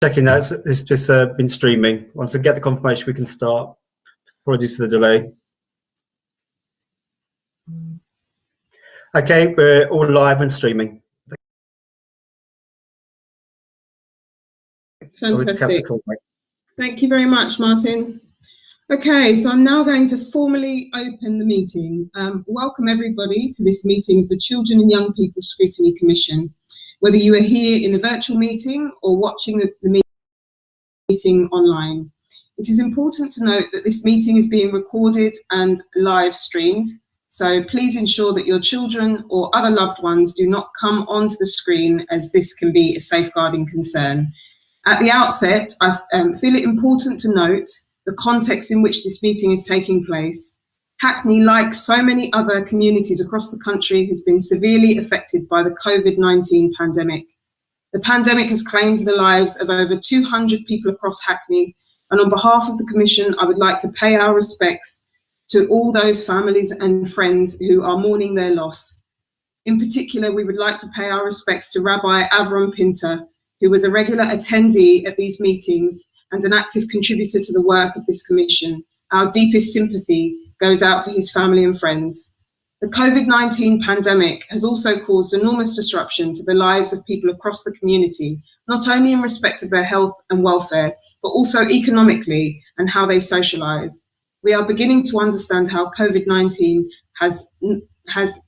Checking that it's just been streaming. Once I get the confirmation, we can start. Apologies for the delay. Okay, we're all live and streaming. Fantastic. Thank you very much, Martin. Okay, so I'm now going to formally open the meeting. Welcome everybody to this meeting of the Children and Young People Scrutiny Commission. Whether you are here in the virtual meeting or watching the meeting online. It is important to note that this meeting is being recorded and live streamed, so please ensure that your children or other loved ones do not come onto the screen, as this can be a safeguarding concern. At the outset, I feel it important to note the context in which this meeting is taking place. Hackney, like so many other communities across the country, has been severely affected by the COVID-19 pandemic. The pandemic has claimed the lives of over 200 people across Hackney, and on behalf of the Commission, I would like to pay our respects to all those families and friends who are mourning their loss. In particular, we would like to pay our respects to Rabbi Avram Pinter, who was a regular attendee at these meetings and an active contributor to the work of this Commission. Our deepest sympathy goes out to his family and friends. The COVID-19 pandemic has also caused enormous disruption to the lives of people across the community, not only in respect of their health and welfare, but also economically and how they socialise. We are beginning to understand how COVID-19 has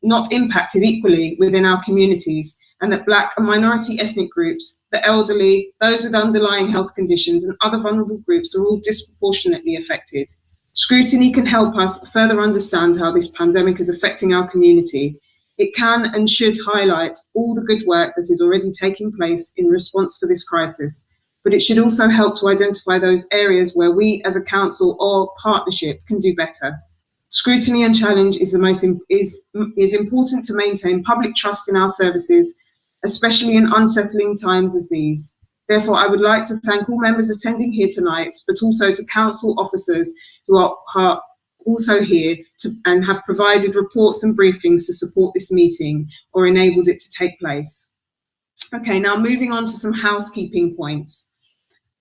not impacted equally within our communities, and that Black and minority ethnic groups, the elderly, those with underlying health conditions and other vulnerable groups are all disproportionately affected. Scrutiny can help us further understand how this pandemic is affecting our community. It can and should highlight all the good work that is already taking place in response to this crisis, but it should also help to identify those areas where we as a council or partnership can do better. Scrutiny and challenge is important to maintain public trust in our services, especially in unsettling times as these. Therefore, I would like to thank all members attending here tonight, but also to council officers who are also here and have provided reports and briefings to support this meeting or enabled it to take place. Okay, now moving on to some housekeeping points.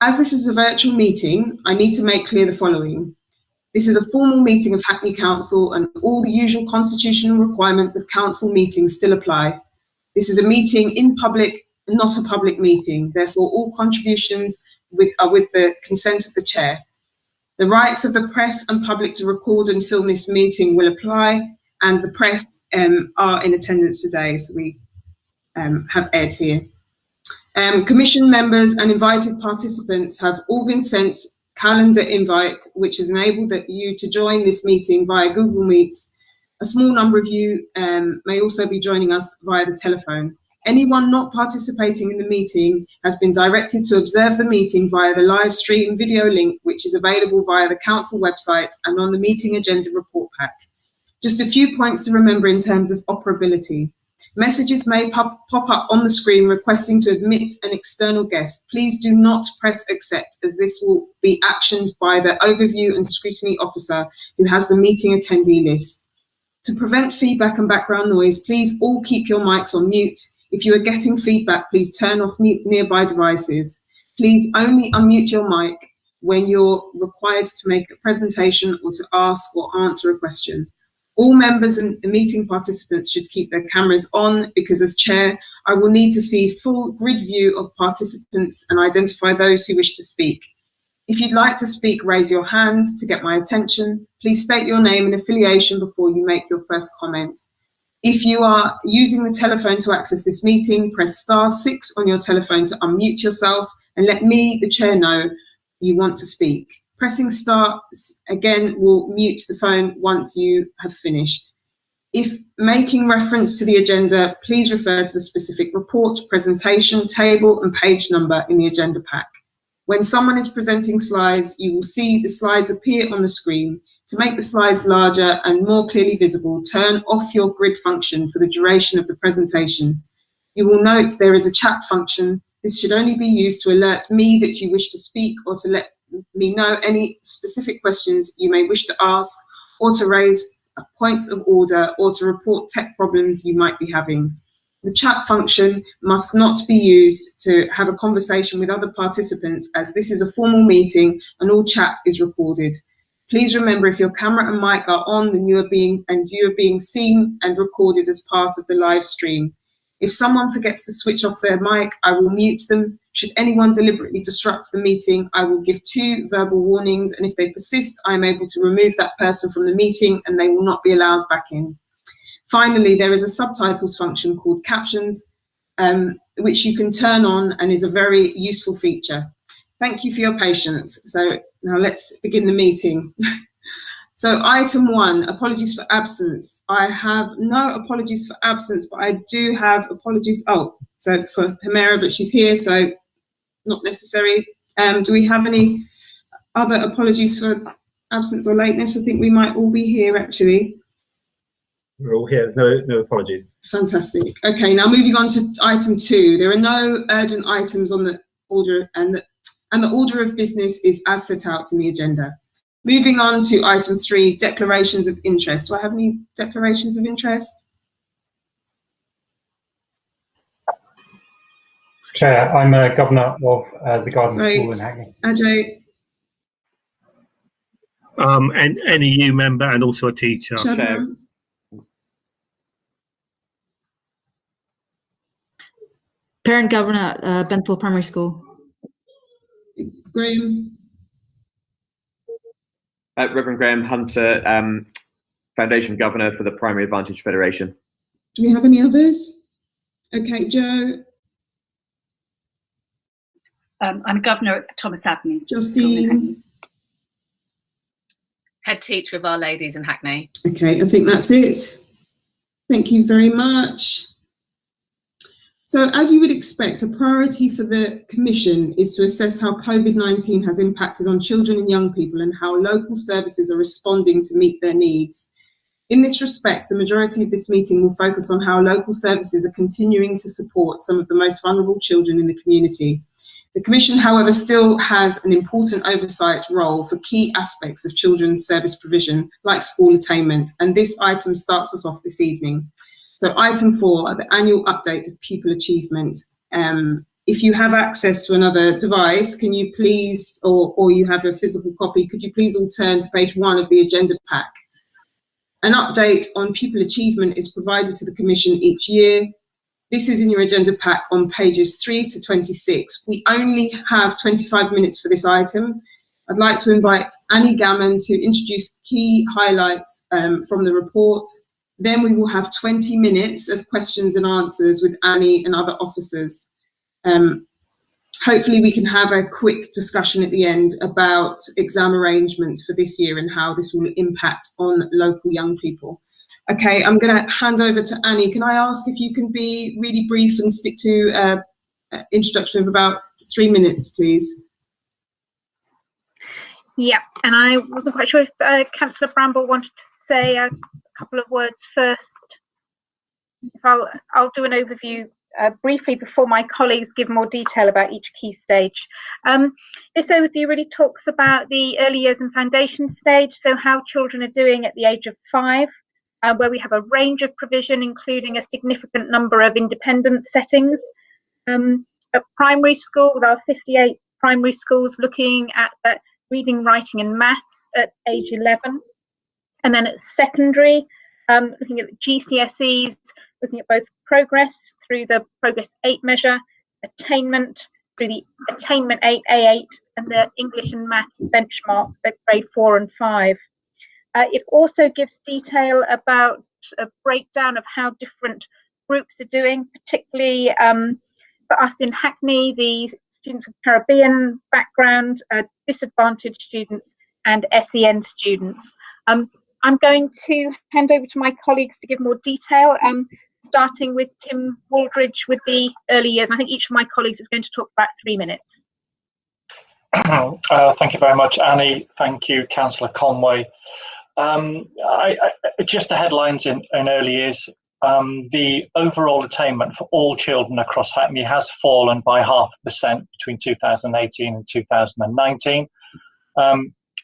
As this is a virtual meeting, I need to make clear the following. This is a formal meeting of Hackney Council and all the usual constitutional requirements of council meetings still apply. This is a meeting in public, not a public meeting. Therefore, all contributions are with the consent of the chair. The rights of the press and public to record and film this meeting will apply, and the press are in attendance today, so we have Ed here. Commission members and invited participants have all been sent calendar invite, which has enabled you to join this meeting via Google Meets. A small number of you may also be joining us via the telephone. Anyone not participating in the meeting has been directed to observe the meeting via the live stream video link, which is available via the council website and on the meeting agenda report pack. Just a few points to remember in terms of operability. Messages may pop up on the screen requesting to admit an external guest. Please do not press accept, as this will be actioned by the overview and scrutiny officer who has the meeting attendee list. To prevent feedback and background noise, please all keep your mics on mute. If you are getting feedback, please turn off nearby devices. Please only unmute your mic when you're required to make a presentation or to ask or answer a question. All members and meeting participants should keep their cameras on, because as chair, I will need to see full grid view of participants and identify those who wish to speak. If you'd like to speak, raise your hand to get my attention. Please state your name and affiliation before you make your first comment. If you are using the telephone to access this meeting, press *6 on your telephone to unmute yourself and let me, the chair, know you want to speak. Pressing star again will mute the phone once you have finished. If making reference to the agenda, please refer to the specific report, presentation, table and page number in the agenda pack. When someone is presenting slides, you will see the slides appear on the screen. To make the slides larger and more clearly visible, turn off your grid function for the duration of the presentation. You will note there is a chat function. This should only be used to alert me that you wish to speak, or to let me know any specific questions you may wish to ask, or to raise points of order, or to report tech problems you might be having. The chat function must not be used to have a conversation with other participants, as this is a formal meeting and all chat is recorded. Please remember, if your camera and mic are on, then you are being seen and recorded as part of the live stream. If someone forgets to switch off their mic, I will mute them. Should anyone deliberately disrupt the meeting, I will give 2 verbal warnings, and if they persist, I am able to remove that person from the meeting and they will not be allowed back in. Finally, there is a subtitles function called captions, which you can turn on and is a very useful feature. Thank you for your patience. So now let's begin the meeting. So item 1, apologies for absence. I have no apologies for absence, but I do have apologies. Oh, so for Humera, but she's here, so not necessary. Do we have any other apologies for absence or lateness? I think we might all be here, actually. We're all here. There's no apologies. Fantastic. Okay, now moving on to item 2. There are no urgent items on the order, and the order of business is as set out in the agenda. Moving on to item 3, declarations of interest. Do I have any declarations of interest? Chair, I'm a governor of the Garden Great. School in Hackney. Ajay? And NEU member and also a teacher. Chair. Parent governor at Benthall Primary School. Graham? Reverend Graham Hunter, Foundation Governor for the Primary Advantage Federation. Do we have any others? Okay, Joe? I'm Governor at Thomas Avenue. Justine? Head teacher of Our Ladies in Hackney. Okay, I think that's it. Thank you very much. So, as you would expect, a priority for the Commission is to assess how COVID-19 has impacted on children and young people and how local services are responding to meet their needs. In this respect, the majority of this meeting will focus on how local services are continuing to support some of the most vulnerable children in the community. The Commission, however, still has an important oversight role for key aspects of children's service provision, like school attainment, and this item starts us off this evening. So item 4, the annual update of pupil achievement. If you have access to another device, can you please, or you have a physical copy, could you please all turn to page 1 of the agenda pack? An update on pupil achievement is provided to the Commission each year. This is in your agenda pack on pages 3 to 26. We only have 25 minutes for this item. I'd like to invite Annie Gammon to introduce key highlights from the report. Then we will have 20 minutes of questions and answers with Annie and other officers. Hopefully we can have a quick discussion at the end about exam arrangements for this year and how this will impact on local young people. Okay, I'm going to hand over to Annie. Can I ask if you can be really brief and stick to introduction of about 3 minutes, please? Yeah, and I wasn't quite sure if Councillor Bramble wanted to say a couple of words first. If I'll do an overview briefly before my colleagues give more detail about each key stage. This overview really talks about the early years and foundation stage, so how children are doing at the age of 5, where we have a range of provision, including a significant number of independent settings. At primary school, with our 58 primary schools, looking at reading, writing and maths at age 11. And then at secondary, looking at the GCSEs, looking at both progress through the Progress 8 measure, attainment through the Attainment 8 A8, and the English and Maths benchmark at grade 4 and 5. It also gives detail about a breakdown of how different groups are doing, particularly for us in Hackney, the students with Caribbean background, disadvantaged students and SEN students. I'm going to hand over to my colleagues to give more detail, starting with Tim Waldridge with the early years. I think each of my colleagues is going to talk for about 3 minutes. Thank you very much, Annie. Thank you, Councillor Conway. Just the headlines in early years. The overall attainment for all children across Hackney has fallen by 0.5% between 2018 and 2019.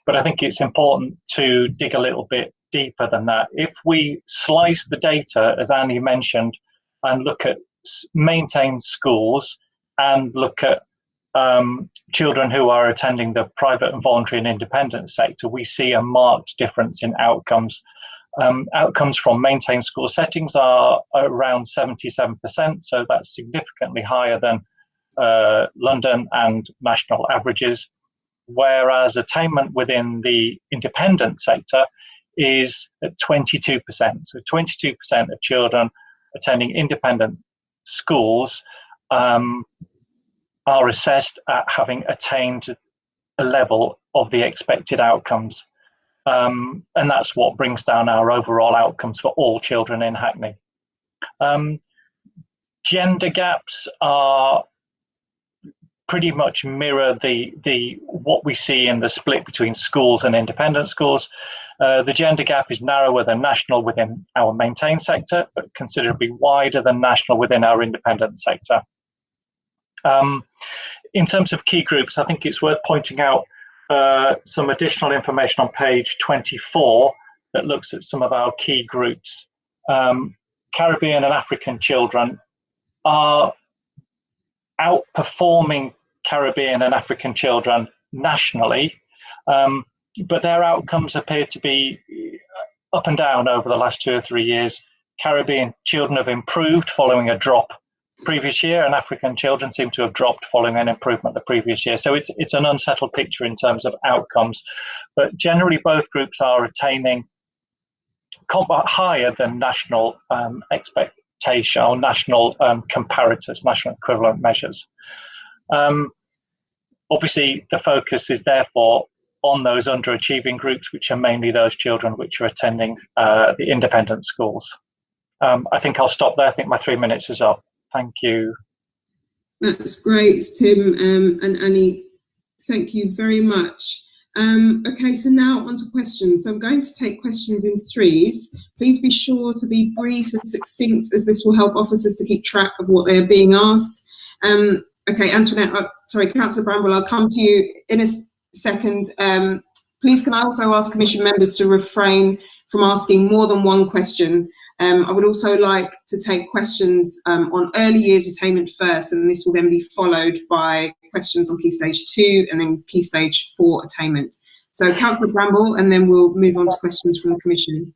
But I think it's important to dig a little bit deeper than that. If we slice the data, as Annie mentioned, and look at maintained schools and look at children who are attending the private and voluntary and independent sector, we see a marked difference in outcomes. Outcomes from maintained school settings are around 77%, so that's significantly higher than London and national averages, whereas attainment within the independent sector is at 22%. So 22% of children attending independent schools are assessed at having attained a level of the expected outcomes. And that's what brings down our overall outcomes for all children in Hackney. Gender gaps are pretty much mirror the what we see in the split between schools and independent schools. The gender gap is narrower than national within our maintained sector, but considerably wider than national within our independent sector. In terms of key groups, I think it's worth pointing out some additional information on page 24 that looks at some of our key groups. Caribbean and African children are outperforming Caribbean and African children nationally, but their outcomes appear to be up and down over the last 2 or 3 years. Caribbean children have improved following a drop previous year, and African children seem to have dropped following an improvement the previous year. So it's an unsettled picture in terms of outcomes, but generally both groups are attaining higher than national expectation or national comparators, national equivalent measures. Obviously, the focus is therefore on those underachieving groups, which are mainly those children which are attending the independent schools. I think I'll stop there. I think my 3 minutes is up. Thank you. That's great, Tim and Annie. Thank you very much. Okay, so now on to questions. So I'm going to take questions in threes. Please be sure to be brief and succinct, as this will help officers to keep track of what they are being asked. Okay, Antoinette, sorry, Councillor Bramble, I'll come to you in a second. Please can I also ask Commission members to refrain from asking more than one question. I would also like to take questions on early years attainment first, and this will then be followed by questions on Key Stage 2 and then Key Stage 4 attainment. So Councillor Bramble, and then we'll move on to questions from the Commission.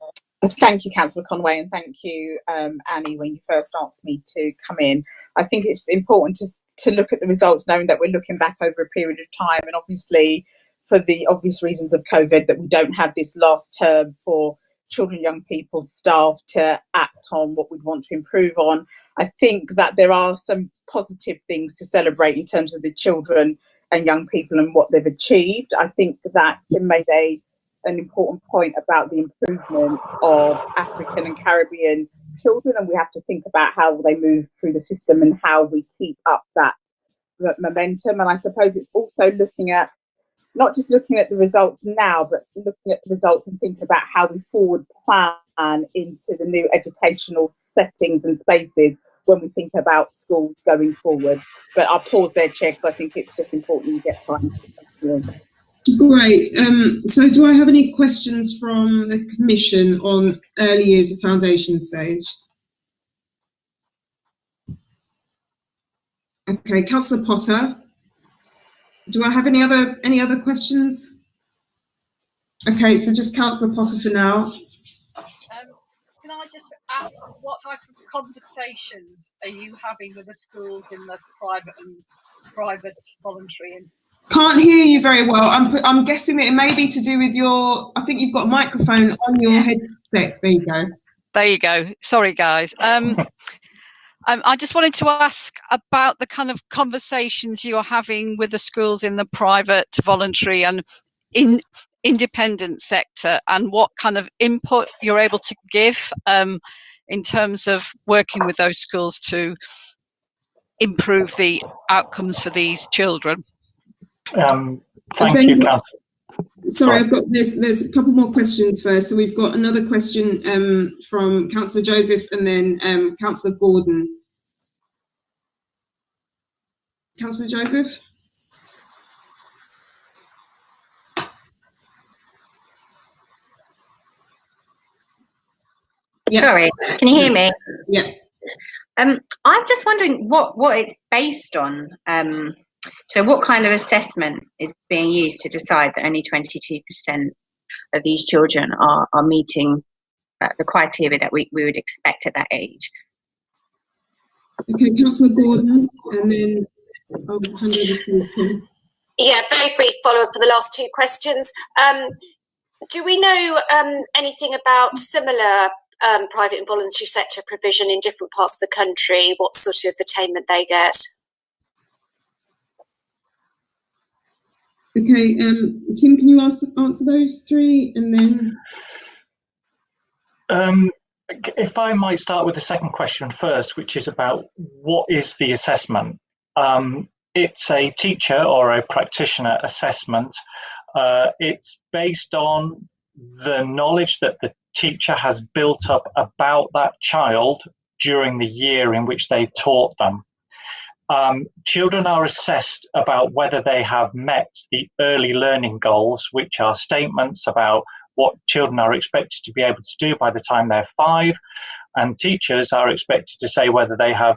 Thank you, Councillor Conway, and thank you, Annie, when you first asked me to come in. I think it's important to look at the results, knowing that we're looking back over a period of time, and obviously for the obvious reasons of COVID, that we don't have this last term for children, young people, staff to act on what we'd want to improve on. I think that there are some positive things to celebrate in terms of the children and young people and what they've achieved. I think that Tim made an important point about the improvement of African and Caribbean children, and we have to think about how they move through the system and how we keep up that momentum. And I suppose it's also looking at not just looking at the results now, but looking at the results and thinking about how we forward plan into the new educational settings and spaces when we think about schools going forward. But I'll pause there, Chair, because I think it's just important you get time. Great. So do I have any questions from the Commission on early years at foundation stage? Okay, Councillor Potter. Do I have any other questions? Okay, so just Councillor Potter for now. Can I just ask, what type of conversations are you having with the schools in the private voluntary and? Can't hear you very well. I'm guessing that it may be to do with your. I think you've got a microphone on your headset. There you go. There you go. Sorry, guys. I just wanted to ask about the kind of conversations you're having with the schools in the private, voluntary and independent sector, and what kind of input you're able to give in terms of working with those schools to improve the outcomes for these children. Thank you, Councillor. Sorry, there's a couple more questions first. So we've got another question from Councillor Joseph and then Councillor Gordon. Councillor Joseph? Yeah. Sorry, can you hear me? Yeah. I'm just wondering what it's based on. So what kind of assessment is being used to decide that only 22% of these children are meeting the criteria that we would expect at that age? Okay, Councillor Gordon, and then I'll hand over to Kim. Yeah, very brief follow-up of the last two questions. Do we know anything about similar private and voluntary sector provision in different parts of the country? What sort of attainment they get? Okay, Tim, can you answer those three, and then? If I might start with the second question first, which is about what is the assessment? It's a teacher or a practitioner assessment. It's based on the knowledge that the teacher has built up about that child during the year in which they taught them. Children are assessed about whether they have met the early learning goals, which are statements about what children are expected to be able to do by the time they're 5, and teachers are expected to say whether they have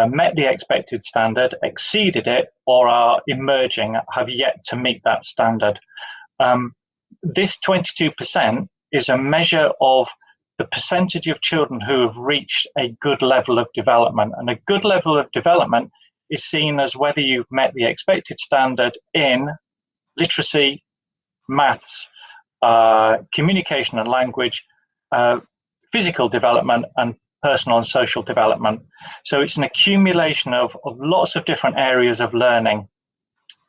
met the expected standard, exceeded it, or are emerging, have yet to meet that standard. This 22% is a measure of the percentage of children who have reached a good level of development. And a good level of development is seen as whether you've met the expected standard in literacy, maths, communication and language, physical development, and personal and social development. So it's an accumulation of lots of different areas of learning.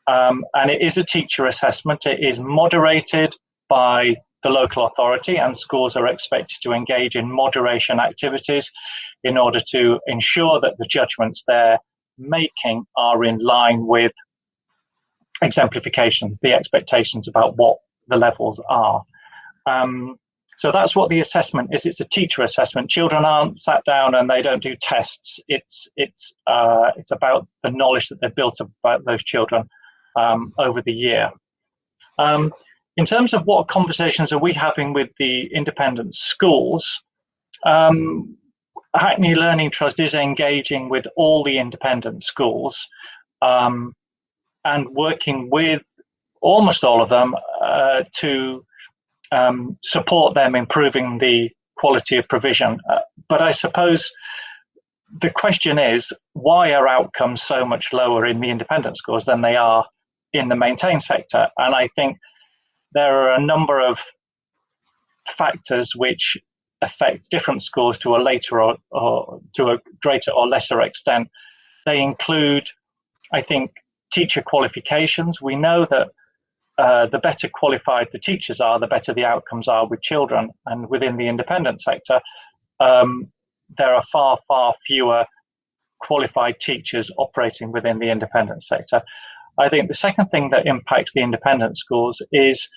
And it is a teacher assessment. It is moderated by the local authority, and schools are expected to engage in moderation activities in order to ensure that the judgments they're making are in line with exemplifications, the expectations about what the levels are. So that's what the assessment is. It's a teacher assessment. Children aren't sat down and they don't do tests. It's about the knowledge that they've built up about those children over the year. In terms of what conversations are we having with the independent schools, Hackney Learning Trust is engaging with all the independent schools and working with almost all of them to support them improving the quality of provision. But I suppose the question is, why are outcomes so much lower in the independent schools than they are in the maintained sector? And I think there are a number of factors which affect different schools to a later or to a greater or lesser extent. They include, I think, teacher qualifications. We know that the better qualified the teachers are, the better the outcomes are with children. And within the independent sector, there are far, far fewer qualified teachers operating within the independent sector. I think the second thing that impacts the independent schools is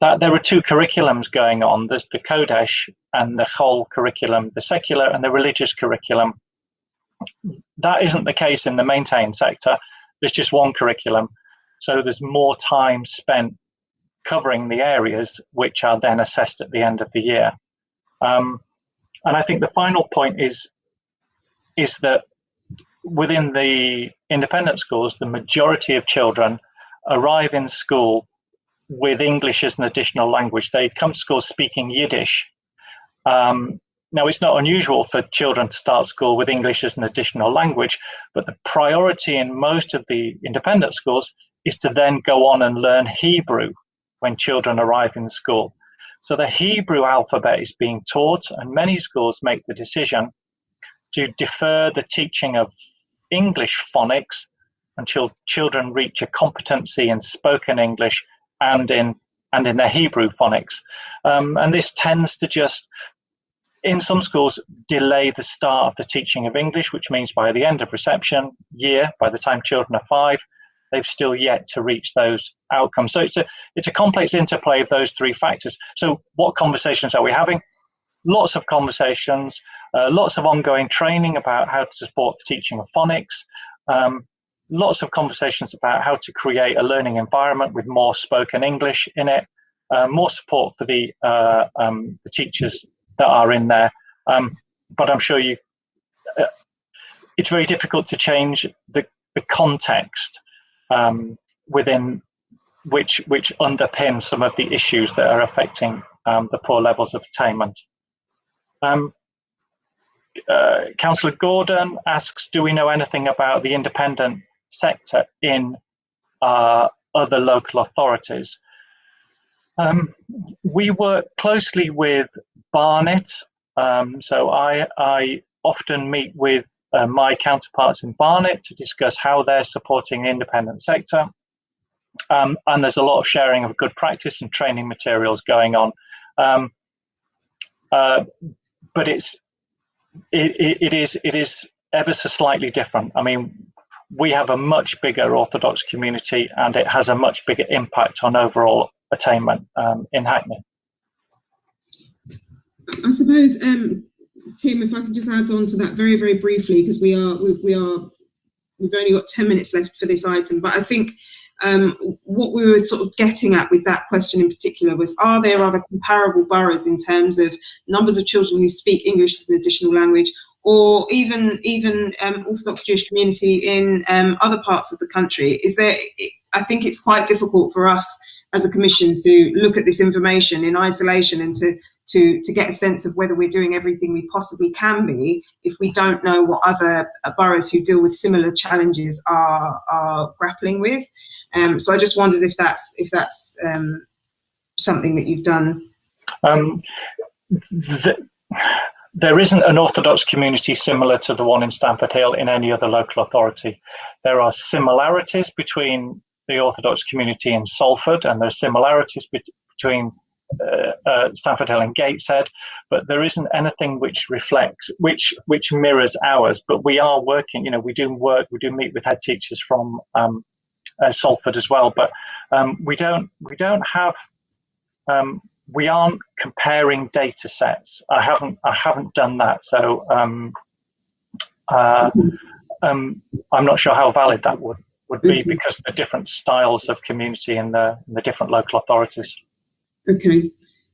that there are two curriculums going on. There's the Kodesh and the whole curriculum, the secular and the religious curriculum. That isn't the case in the maintained sector. There's just one curriculum. So there's more time spent covering the areas which are then assessed at the end of the year. And I think the final point is that within the independent schools, the majority of children arrive in school with English as an additional language. They come to school speaking Yiddish. Now, it's not unusual for children to start school with English as an additional language, but the priority in most of the independent schools is to then go on and learn Hebrew when children arrive in school. So the Hebrew alphabet is being taught, and many schools make the decision to defer the teaching of English phonics until children reach a competency in spoken English and in their Hebrew phonics. And this tends to just, in some schools, delay the start of the teaching of English, which means by the end of reception year, by the time children are 5, they've still yet to reach those outcomes. So it's a complex interplay of those three factors. So what conversations are we having? Lots of conversations, lots of ongoing training about how to support the teaching of phonics, lots of conversations about how to create a learning environment with more spoken English in it, more support for the teachers that are in there. But I'm sure it's very difficult to change the context within which underpins some of the issues that are affecting the poor levels of attainment. Councillor Gordon asks, do we know anything about the independent sector in other local authorities? We work closely with Barnet, so I often meet with my counterparts in Barnet to discuss how they're supporting the independent sector, and there's a lot of sharing of good practice and training materials going on, but it is ever so slightly different. I mean, we have a much bigger Orthodox community, and it has a much bigger impact on overall attainment in Hackney. I suppose, Tim, if I could just add on to that very, very briefly, because we've only got 10 minutes left for this item, but I think what we were sort of getting at with that question in particular was, are there other comparable boroughs in terms of numbers of children who speak English as an additional language, or even Orthodox Jewish community in other parts of the country? I think it's quite difficult for us as a commission to look at this information in isolation and to get a sense of whether we're doing everything we possibly can be if we don't know what other boroughs who deal with similar challenges are grappling with. So I just wondered if that's something that you've done. There isn't an Orthodox community similar to the one in Stamford Hill in any other local authority. There are similarities between the Orthodox community in Salford, and there are similarities between Stamford Hill and Gateshead, but there isn't anything which reflects, which mirrors ours. But we are working, we do meet with head teachers from Salford as well, but we aren't comparing data sets. I haven't done that, so I'm not sure how valid that would be, because the different styles of community in the different local authorities. Okay,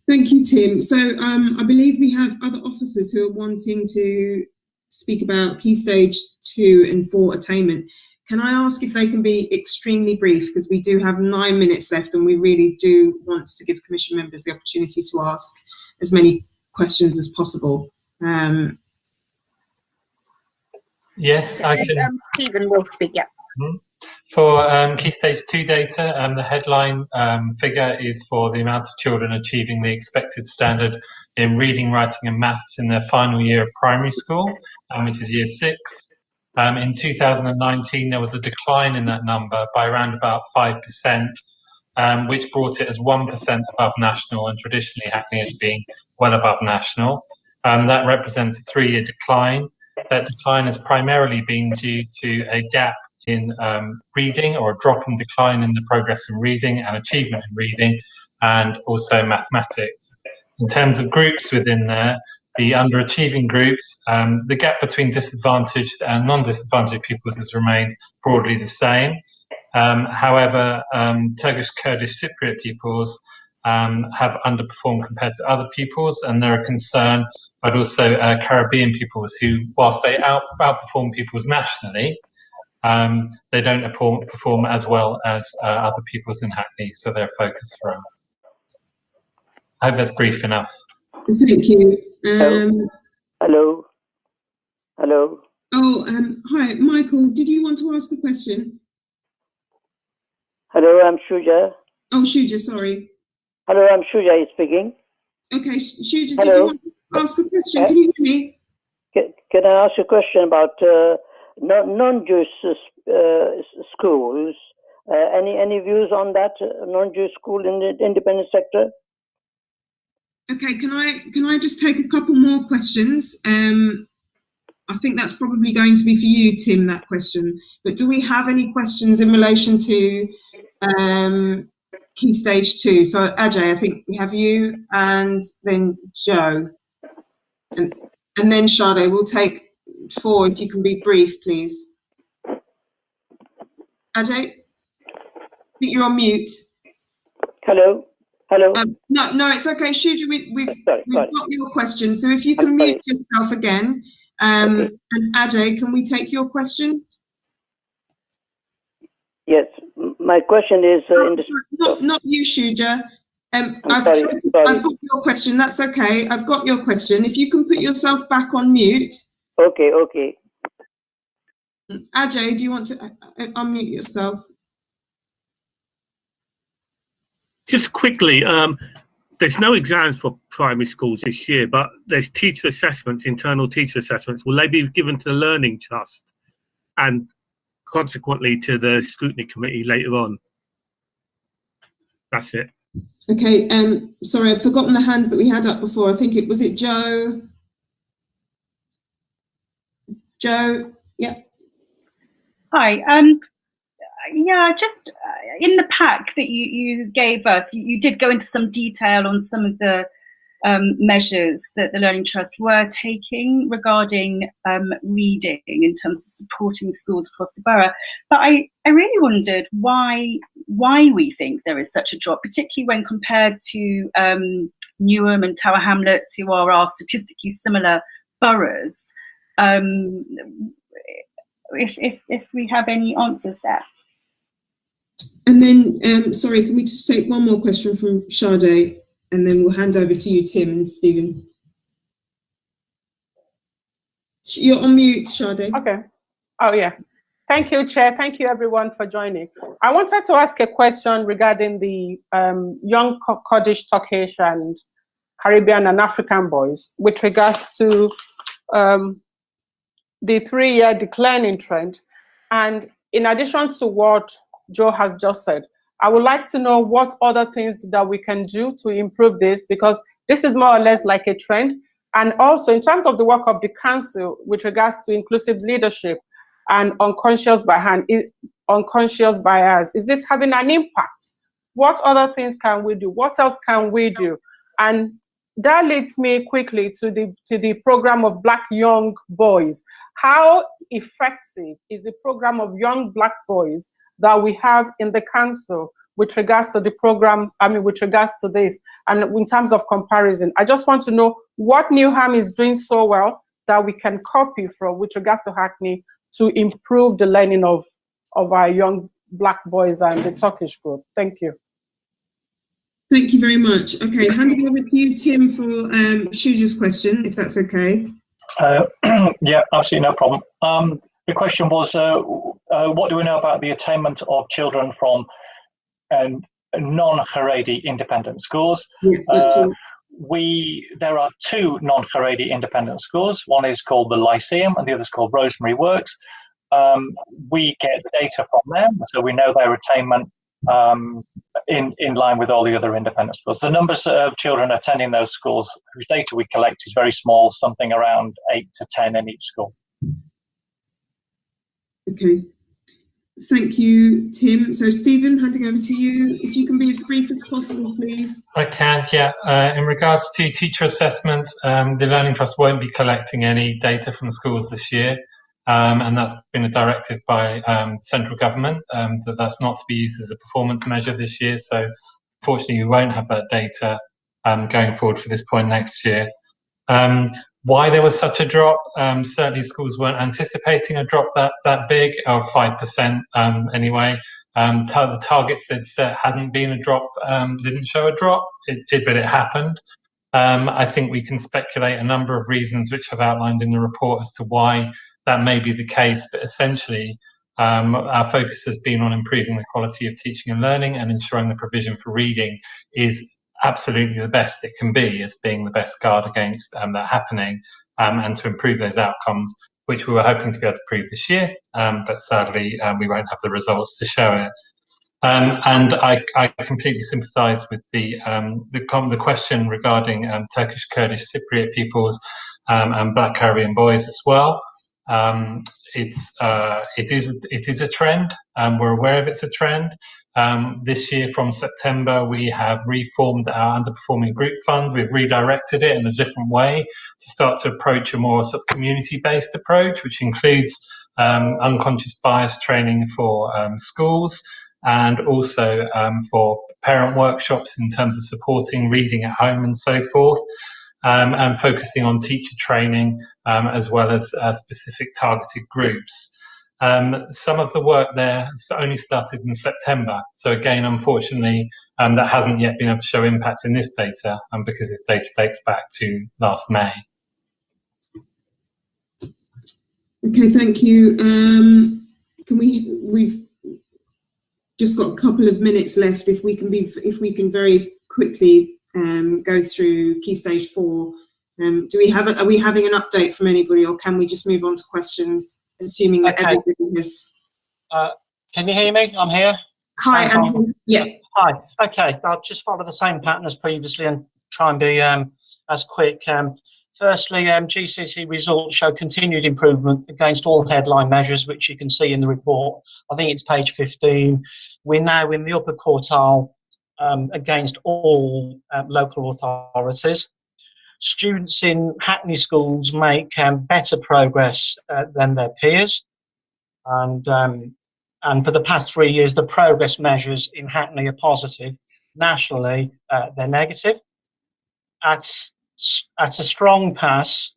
thank you, Tim. So I believe we have other officers who are wanting to speak about Key Stage 2 and 4 attainment. Can I ask if they can be extremely brief, because we do have 9 minutes left and we really do want to give Commission members the opportunity to ask as many questions as possible. Yes, I can. Stephen will speak, yeah. For Key Stage 2 data, the headline figure is for the amount of children achieving the expected standard in reading, writing and maths in their final year of primary school, which is year 6. In 2019, there was a decline in that number by around about 5%, which brought it as 1% above national, and traditionally Hackney has been well above national. That represents a 3-year decline. That decline has primarily been due to a gap in reading, or a drop in decline in the progress in reading and achievement in reading, and also mathematics. In terms of groups within there, the underachieving groups, the gap between disadvantaged and non-disadvantaged pupils has remained broadly the same. However, Turkish, Kurdish, Cypriot pupils have underperformed compared to other pupils, and they're a concern, but also Caribbean pupils who, whilst they outperform pupils nationally, they don't perform as well as other pupils in Hackney, so they're a focus for us. I hope that's brief enough. Thank you. Hello. Hello. Oh, hi, Michael. Did you want to ask a question? Hello, I'm Shuja. Oh, Shuja, sorry. Hello, I'm Shuja speaking. Okay, Shuja, Hello. did you want to ask a question? Can you hear me? Can I ask a question about non-Jewish schools? Any views on that non-Jewish school in the independent sector? Okay, can I just take a couple more questions? I think that's probably going to be for you, Tim, that question. But do we have any questions in relation to Key Stage 2? So Ajay, I think we have you, and then Joe, and then Sade. We'll take 4 if you can be brief, please. Ajay, I think you're on mute. Hello. Hello. No, it's okay, Shuja. We've got your question. So if you can mute yourself again, And Ajay, can we take your question? Yes, my question is not you, Shuja. I've sorry. got your question. That's okay. I've got your question. If you can put yourself back on mute. Okay. Ajay, do you want to unmute yourself? Just quickly, there's no exams for primary schools this year, but there's teacher assessments, internal teacher assessments. Will they be given to the Learning Trust and consequently to the scrutiny committee later on? That's it. Okay, sorry, I've forgotten the hands that we had up before. I think was it Joe? Joe, yeah. Hi, yeah, just in the pack that you gave us, you did go into some detail on some of the measures that the Learning Trust were taking regarding reading in terms of supporting schools across the borough. But I really wondered why we think there is such a drop, particularly when compared to Newham and Tower Hamlets, who are our statistically similar boroughs. If we have any answers there. And then, sorry, can we just take one more question from Sade, and then we'll hand over to you, Tim and Stephen. You're on mute, Sade. Okay. Oh, yeah. Thank you, Chair. Thank you, everyone, for joining. I wanted to ask a question regarding the young Kurdish, Turkish, and Caribbean and African boys with regards to the 3-year declining trend. And in addition to what Joe has just said, I would like to know what other things that we can do to improve this, because this is more or less like a trend. And also in terms of the work of the council with regards to inclusive leadership and unconscious bias, is this having an impact? What other things can we do? What else can we do? And that leads me quickly to the program of Black young boys. How effective is the program of young Black boys that we have in the council with regards to the program, with regards to this, and in terms of comparison? I just want to know what Newham is doing so well that we can copy from with regards to Hackney to improve the learning of our young Black boys and the Turkish group. Thank you. Thank you very much. Okay, handing over to you, Tim, for Shuja's question, if that's okay. Yeah, absolutely no problem. The question was, what do we know about the attainment of children from non-Haredi independent schools? Yeah, there are 2 non-Haredi independent schools. One is called the Lyceum and the other is called Rosemary Works. We get data from them, so we know their attainment in line with all the other independent schools. The numbers of children attending those schools whose data we collect is very small, something around 8 to 10 in each school. Okay. Thank you, Tim. So, Stephen, handing over to you. If you can be as brief as possible, please. I can, yeah. In regards to teacher assessments, the Learning Trust won't be collecting any data from schools this year. And that's been a directive by central government, that's not to be used as a performance measure this year. So unfortunately, we won't have that data going forward for this point next year. Why there was such a drop? Certainly schools weren't anticipating a drop that big, of 5% anyway. The targets they'd set hadn't been a drop, didn't show a drop, but it happened. I think we can speculate a number of reasons which I've outlined in the report as to why that may be the case, but essentially our focus has been on improving the quality of teaching and learning and ensuring the provision for reading is absolutely the best it can be, as being the best guard against that happening, and to improve those outcomes, which we were hoping to be able to prove this year, but sadly we won't have the results to show it. And I completely sympathise with the question regarding Turkish, Kurdish, Cypriot peoples and Black Caribbean boys as well. It is a trend. We're aware of it's a trend. This year from September, we have reformed our underperforming group fund. We've redirected it in a different way to start to approach a more sort of community-based approach, which includes unconscious bias training for schools and also for parent workshops in terms of supporting reading at home and so forth. and focusing on teacher training as well as specific targeted groups. Some of the work there has only started in September. So again, unfortunately, that hasn't yet been able to show impact in this data because this data dates back to last May. Okay, thank you. We've just got a couple of minutes left. If we can very quickly go through Key Stage 4. Are we having an update from anybody, or can we just move on to questions, assuming that everybody has? Can you hear me? I'm here. Hi, Anthony. Yeah. Hi. Okay, I'll just follow the same pattern as previously and try and be as quick. Firstly, GCSE results show continued improvement against all headline measures, which you can see in the report. I think it's page 15. We're now in the upper quartile against all local authorities. Students in Hackney schools make better progress than their peers. And for the past 3 years, the progress measures in Hackney are positive. Nationally, they're negative. At a strong pass,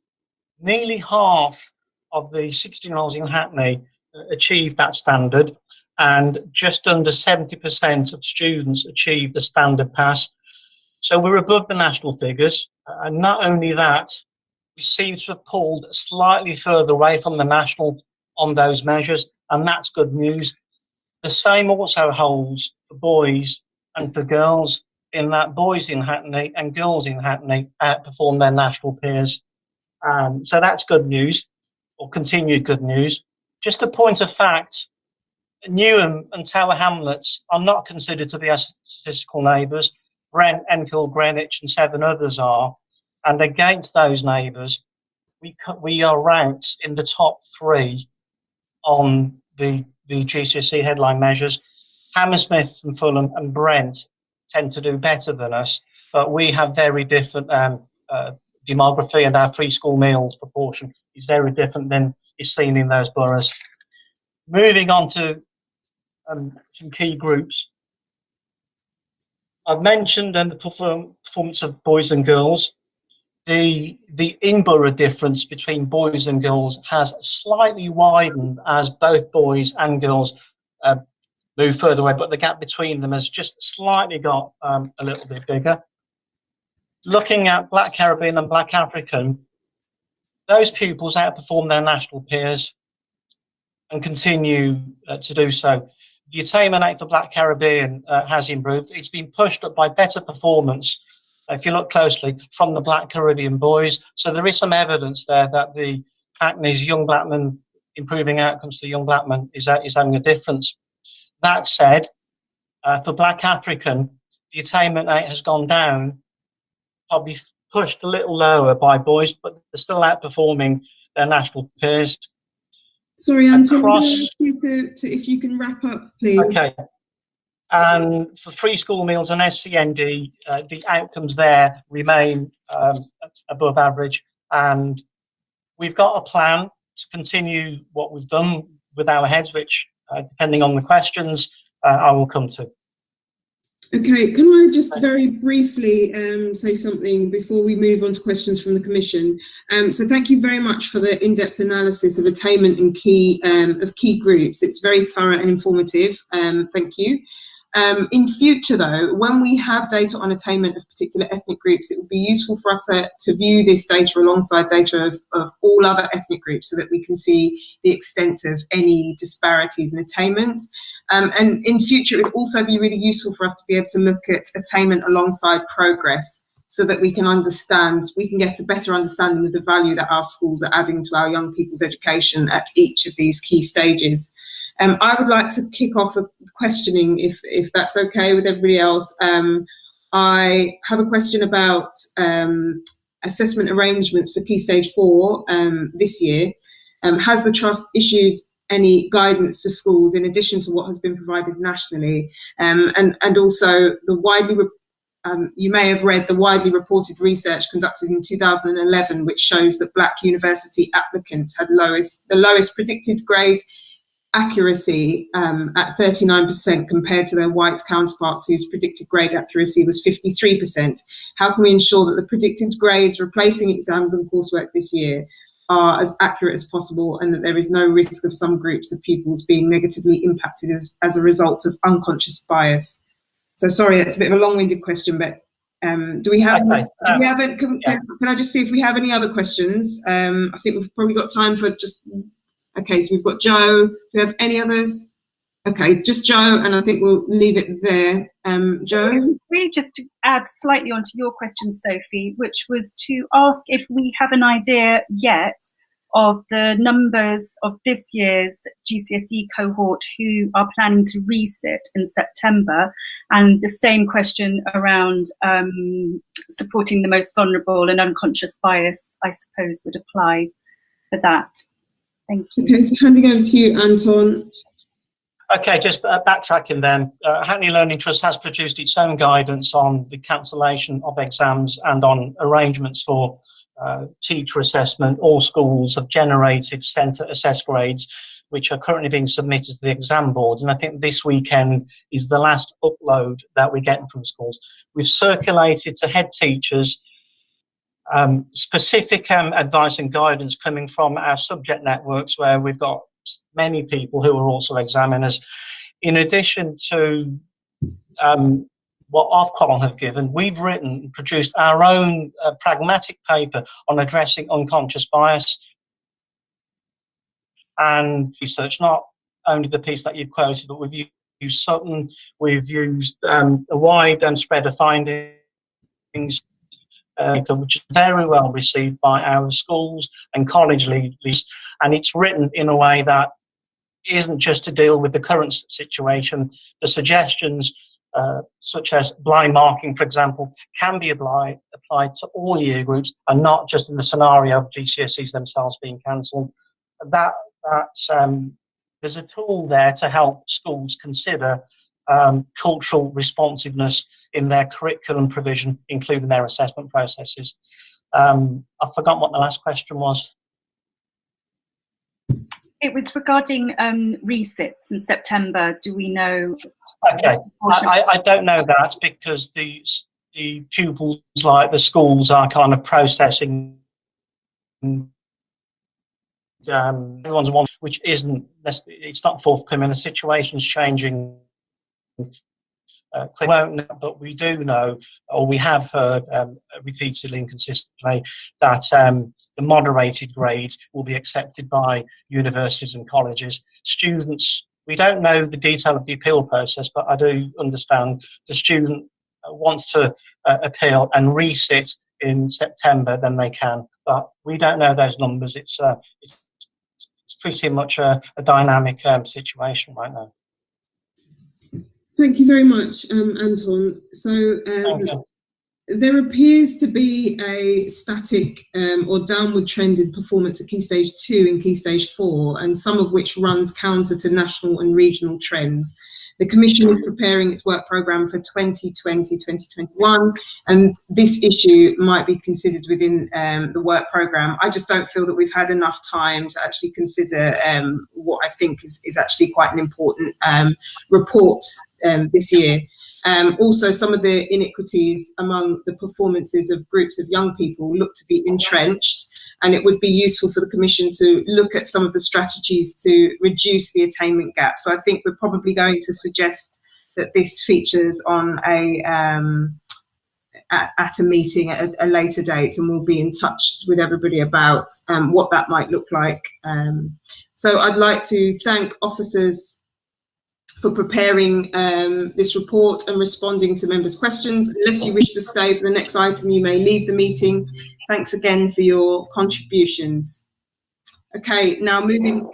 nearly half of the 16-year-olds in Hackney achieved that standard, and just under 70% of students achieved the standard pass. So we're above the national figures, and not only that, we seem to have pulled slightly further away from the national on those measures, and that's good news. The same also holds for boys and for girls, in that boys in Hackney and girls in Hackney outperform their national peers. So that's good news, or continued good news. Just a point of fact, Newham and Tower Hamlets are not considered to be our statistical neighbours. Brent, Enfield, Greenwich and 7 others are. And against those neighbours, we are ranked in the top 3 on the GCSE headline measures. Hammersmith and Fulham and Brent tend to do better than us, but we have very different demography, and our free school meals proportion is very different than is seen in those boroughs. Moving on to some key groups. I've mentioned the performance of boys and girls. The in-borough difference between boys and girls has slightly widened as both boys and girls move further away, but the gap between them has just slightly got a little bit bigger. Looking at Black Caribbean and Black African, those pupils outperform their national peers and continue to do so. The attainment rate for Black Caribbean has improved. It's been pushed up by better performance, if you look closely, from the Black Caribbean boys. So there is some evidence there that the Hackney's young black men, improving outcomes for young black men is having a difference. That said, for Black African, the attainment rate has gone down, probably pushed a little lower by boys, but they're still outperforming their national peers. Sorry, Anton, I'm going to ask you to, if you can wrap up, please. Okay. And for free school meals and SCND, the outcomes there remain above average. And we've got a plan to continue what we've done with our heads, which, depending on the questions, I will come to. Okay, can I just very briefly say something before we move on to questions from the Commission? So thank you very much for the in-depth analysis of attainment and key groups. It's very thorough and informative. Thank you. In future, though, when we have data on attainment of particular ethnic groups, it would be useful for us to view this data alongside data of all other ethnic groups so that we can see the extent of any disparities in attainment. And in future, it would also be really useful for us to be able to look at attainment alongside progress so that we can get a better understanding of the value that our schools are adding to our young people's education at each of these key stages. I would like to kick off the questioning, if that's okay with everybody else. I have a question about assessment arrangements for Key Stage 4 this year. Has the Trust issued any guidance to schools in addition to what has been provided nationally? And also the you may have read the widely reported research conducted in 2011, which shows that Black university applicants had the lowest predicted grade accuracy at 39% compared to their white counterparts whose predicted grade accuracy was 53%. How can we ensure that the predicted grades replacing exams and coursework this year are as accurate as possible, and that there is no risk of some groups of pupils being negatively impacted as a result of unconscious bias? So sorry, that's a bit of a long-winded question, but do we have? Okay. Can I just see if we have any other questions? I think we've probably got time for just. Okay, so we've got Joe. Do we have any others? Okay, just Joe, and I think we'll leave it there. Joe? Really, just to add slightly onto your question, Sophie, which was to ask if we have an idea yet of the numbers of this year's GCSE cohort who are planning to resit in September, and the same question around supporting the most vulnerable, and unconscious bias, I suppose, would apply for that. Thank you. Okay, so handing over to you, Anton. Okay, just backtracking then. Hackney Learning Trust has produced its own guidance on the cancellation of exams and on arrangements for teacher assessment. All schools have generated centre assessed grades, which are currently being submitted to the exam boards. And I think this weekend is the last upload that we're getting from schools. We've circulated to head teachers specific advice and guidance coming from our subject networks, where we've got many people who are also examiners. In addition to what Ofcom have given, we've written and produced our own pragmatic paper on addressing unconscious bias and research, not only the piece that you've quoted, but we've used Sutton, we've used a wide spread of findings, which is very well received by our schools and college leaders, and it's written in a way that isn't just to deal with the current situation. The suggestions, such as blind marking, for example, can be applied to all year groups and not just in the scenario of GCSEs themselves being cancelled. There's a tool there to help schools consider cultural responsiveness in their curriculum provision, including their assessment processes. I've forgotten what the last question was. It was regarding resits in September. Do we know? Okay, I don't know that, because the pupils, like the schools, are kind of processing everyone's one, which isn't, it's not forthcoming. The situation's changing. We won't know, but we do know, or we have heard repeatedly and consistently, that the moderated grades will be accepted by universities and colleges. Students, we don't know the detail of the appeal process, but I do understand the student wants to appeal and resit in September, then they can. But we don't know those numbers. It's pretty much a dynamic situation right now. Thank you very much, Anton. So there appears to be a static or downward trended performance at Key Stage 2 and Key Stage 4, and some of which runs counter to national and regional trends. The Commission is preparing its work programme for 2020-2021, and this issue might be considered within the work programme. I just don't feel that we've had enough time to actually consider what I think is actually quite an important report this year. Also, some of the inequities among the performances of groups of young people look to be entrenched, and it would be useful for the Commission to look at some of the strategies to reduce the attainment gap. So I think we're probably going to suggest that this features on at a meeting at a later date, and we'll be in touch with everybody about what that might look like. So I'd like to thank officers for preparing this report and responding to members' questions. Unless you wish to stay for the next item, you may leave the meeting. Thanks again for your contributions. Okay, now moving.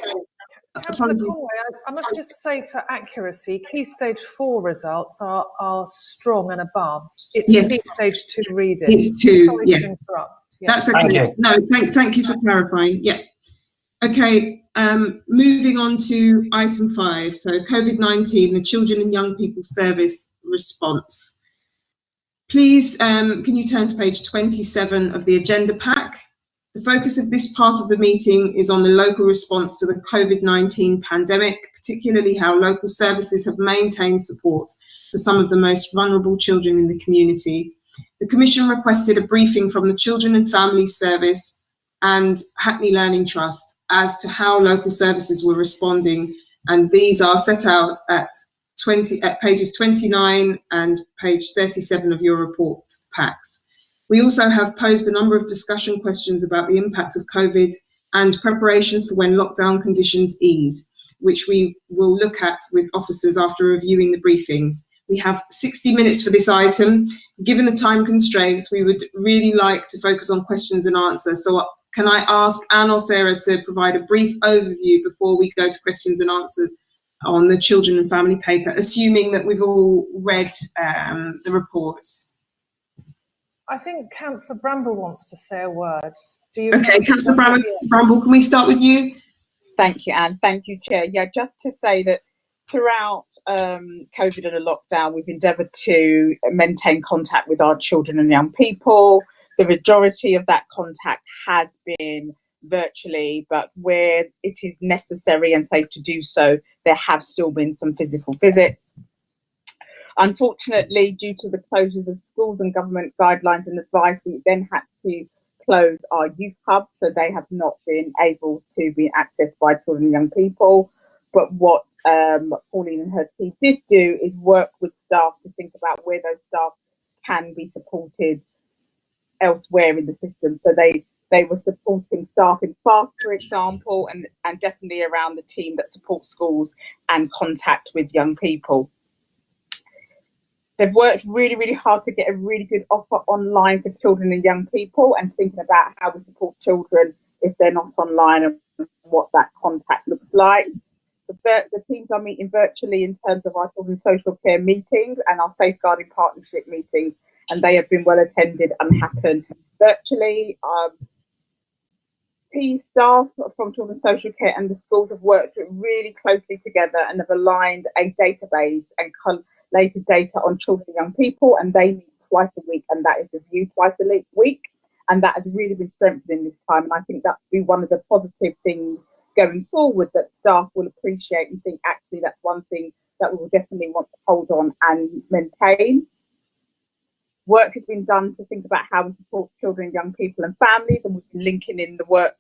Councillor Conway, I must just say, for accuracy, Key Stage 4 results are strong and above. It's Yes. Key Stage 2 reading. It's 2, Sorry yeah. to interrupt. Yeah. That's okay. Thank you. No, thank you for clarifying. Yeah. Okay, moving on to item 5. So COVID-19, the Children and Young People Service response. Please, can you turn to page 27 of the agenda pack? The focus of this part of the meeting is on the local response to the COVID-19 pandemic, particularly how local services have maintained support for some of the most vulnerable children in the community. The Commission requested a briefing from the Children and Families Service and Hackney Learning Trust as to how local services were responding, and these are set out at pages 29 and page 37 of your report packs. We also have posed a number of discussion questions about the impact of COVID and preparations for when lockdown conditions ease, which we will look at with officers after reviewing the briefings. We have 60 minutes for this item. Given the time constraints, we would really like to focus on questions and answers. So can I ask Anne or Sarah to provide a brief overview before we go to questions and answers on the children and family paper, assuming that we've all read the reports? I think Councillor Bramble wants to say a word. Do you? Okay, Councillor Bramble, can we start with you? Thank you, Anne. Thank you, Chair. Yeah, just to say that throughout COVID and the lockdown, we've endeavoured to maintain contact with our children and young people. The majority of that contact has been virtually, but where it is necessary and safe to do so, there have still been some physical visits. Unfortunately, due to the closures of schools and government guidelines and advice, we then had to close our youth hubs, so they have not been able to be accessed by children and young people. But what Pauline and her team did do is work with staff to think about where those staff can be supported elsewhere in the system. So they were supporting staff in FAST, for example, and definitely around the team that supports schools and contact with young people. They've worked really, really hard to get a really good offer online for children and young people, and thinking about how we support children if they're not online and what that contact looks like. The teams are meeting virtually in terms of our children's social care meetings and our safeguarding partnership meetings, and they have been well attended and happen virtually. Team staff from Children's Social Care and the schools have worked really closely together and have aligned a database and collated data on children and young people, and they meet twice a week, and that is reviewed twice a week, and that has really been strengthened in this time. And I think that will be one of the positive things going forward, that staff will appreciate and think, actually, that's one thing that we will definitely want to hold on and maintain. Work has been done to think about how we support children, young people and families, and we've been linking in the work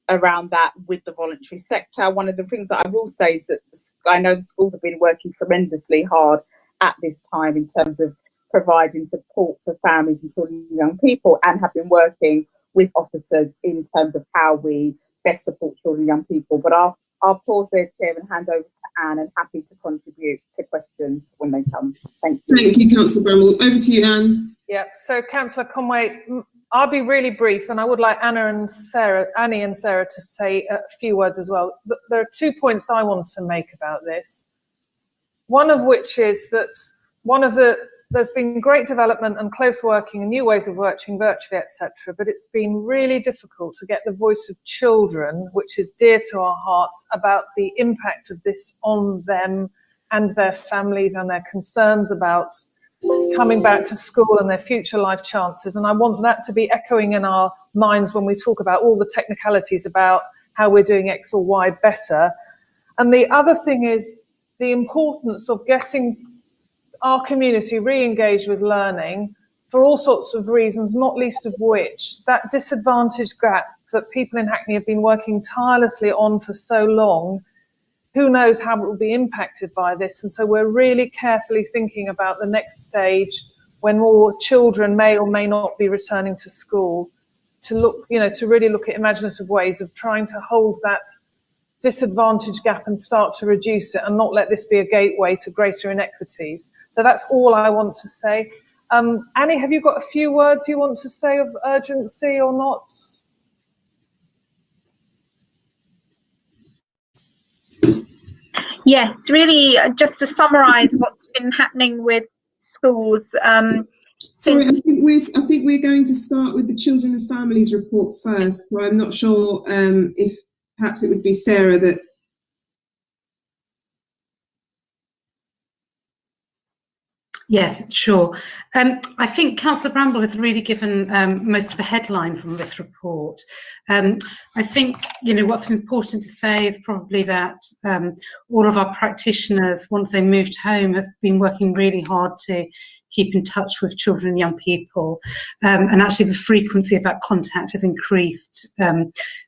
around that with the voluntary sector. One of the things that I will say is that I know the schools have been working tremendously hard at this time in terms of providing support for families and children and young people, and have been working with officers in terms of how we best support children and young people. But I'll pause there, Chair, and hand over to Anne, and happy to contribute to questions when they come. Thank you. Thank you, Councillor Bramble. Over to you, Anne. Yeah, so Councillor Conway, I'll be really brief, and I would like Annie and Sarah to say a few words as well. But there are 2 points I want to make about this. One of which is that there's been great development and close working and new ways of working virtually, etc. But it's been really difficult to get the voice of children, which is dear to our hearts, about the impact of this on them and their families and their concerns about coming back to school and their future life chances. And I want that to be echoing in our minds when we talk about all the technicalities about how we're doing X or Y better. And the other thing is the importance of getting our community re-engaged with learning for all sorts of reasons, not least of which that disadvantage gap that people in Hackney have been working tirelessly on for so long, who knows how it will be impacted by this. And so we're really carefully thinking about the next stage when more children may or may not be returning to school, to look, to really look at imaginative ways of trying to hold that disadvantage gap and start to reduce it, and not let this be a gateway to greater inequities. So that's all I want to say. Annie, have you got a few words you want to say of urgency or not? Yes, really, just to summarise what's been happening with schools. Sorry, I think we're going to start with the Children and Families report first. So I'm not sure if perhaps it would be Sarah that. Yes, sure. I think Councillor Bramble has really given most of the headlines on this report. I think, what's important to say is probably that all of our practitioners, once they moved home, have been working really hard to keep in touch with children and young people. And actually the frequency of that contact has increased.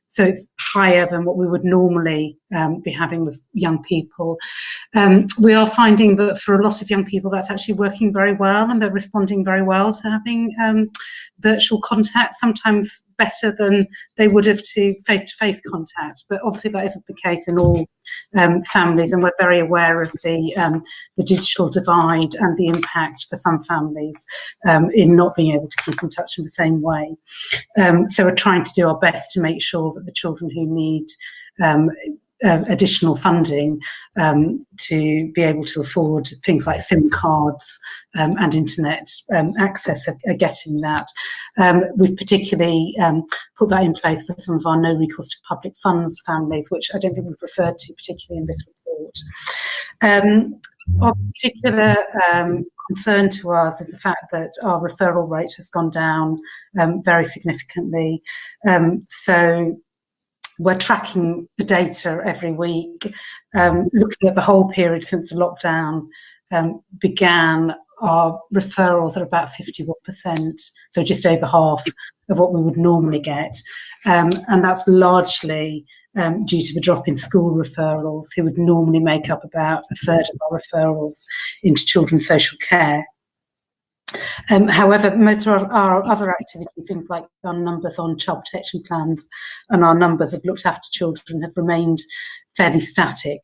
So it's higher than what we would normally be having with young people. We are finding that for a lot of young people that's actually working very well, and they're responding very well to having virtual contact, sometimes better than they would have to face-to-face contact. But obviously that isn't the case in all families, and we're very aware of the digital divide and the impact for some families in not being able to keep in touch in the same way. So we're trying to do our best to make sure that the children who need additional funding to be able to afford things like SIM cards and internet access are getting that. We've particularly put that in place for some of our no recourse to public funds families, which I don't think we've referred to particularly in this report. Of particular concern to us is the fact that our referral rate has gone down very significantly. So we're tracking the data every week, looking at the whole period since the lockdown began. Our referrals are about 51%, so just over half of what we would normally get. And that's largely due to the drop in school referrals, who would normally make up about a third of our referrals into children's social care. However, most of our other activity, things like our numbers on child protection plans and our numbers of looked after children, have remained fairly static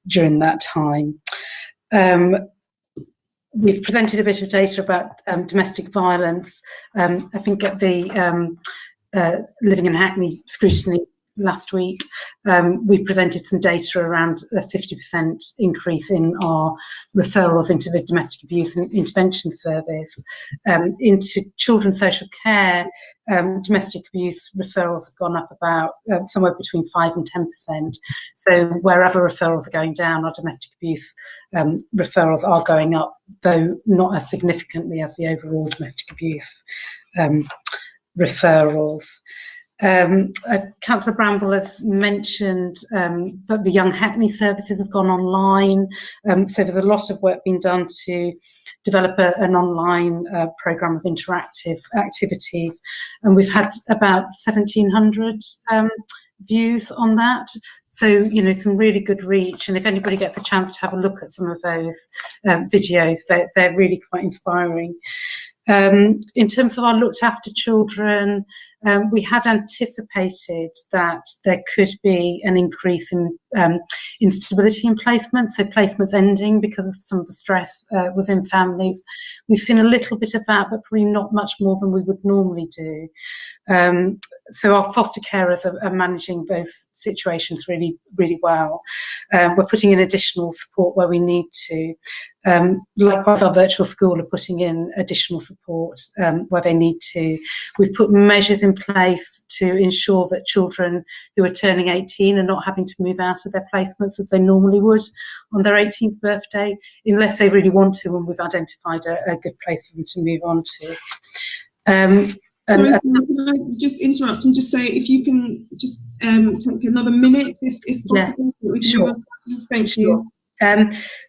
during that time. We've presented a bit of data about domestic violence. I think at the Living in Hackney scrutiny last week, we presented some data around a 50% increase in our referrals into the Domestic Abuse and Intervention Service. Into children's social care, domestic abuse referrals have gone up about somewhere between 5 and 10%. So wherever referrals are going down, our domestic abuse referrals are going up, though not as significantly as the overall domestic abuse referrals. Councillor Bramble has mentioned that the Young Hackney services have gone online. So there's a lot of work being done to develop an online programme of interactive activities. And we've had about 1,700 views on that. So, some really good reach. And if anybody gets a chance to have a look at some of those videos, they're really quite inspiring. In terms of our looked after children, we had anticipated that there could be an increase in instability in placement, so placements ending because of some of the stress within families. We've seen a little bit of that, but probably not much more than we would normally do. So our foster carers are managing those situations really, really well. We're putting in additional support where we need to. Likewise, our virtual school are putting in additional support where they need to. We've put measures in place to ensure that children who are turning 18 are not having to move out of their placements as they normally would on their 18th birthday, unless they really want to, and we've identified a good place for them to move on to. Sorry, can I just interrupt and just say, if you can just take another minute, if possible? Yeah, sure. Thank you.